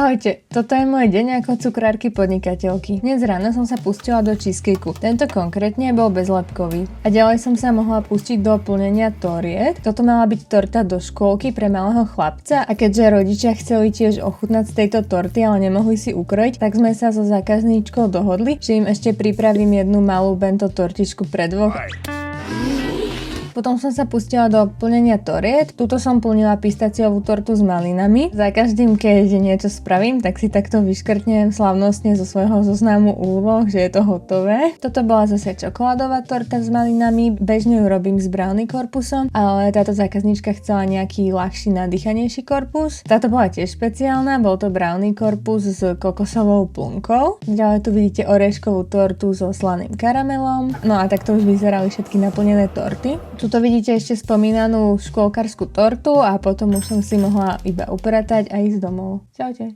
Ahojte, toto je môj deň ako cukrárky podnikateľky. Dnes ráno som sa pustila do cheesecakeu. Tento konkrétne bol bezlepkový. A ďalej som sa mohla pustiť do plnenia toriet. Toto mala byť torta do škôlky pre malého chlapca a keďže rodičia chceli tiež ochutnať z tejto torty, ale nemohli si ukrojiť, tak sme sa so zákazníčkou dohodli, že im ešte pripravím jednu malú bento tortičku pre dvoch. Potom som sa pustila do plnenia toriet. Tuto som plnila pistaciovú tortu s malinami. Za každým, keď niečo spravím, tak si takto vyškrtnem slavnostne zo svojho zoznamu úloh, že je to hotové. Toto bola zase čokoládová torta s malinami. Bežne ju robím s brownie korpusom, ale táto zákazníčka chcela nejaký ľahší, nadýchanejší korpus. Táto bola tiež špeciálna, bol to brownie korpus s kokosovou plnkou. Ďalej tu vidíte oreškovú tortu so slaným karamelom. No a takto už vyzerali všetky naplnené torty. Tuto vidíte ešte spomínanú škôlkarskú tortu a potom už som si mohla iba upratať a ísť domov. Čaute.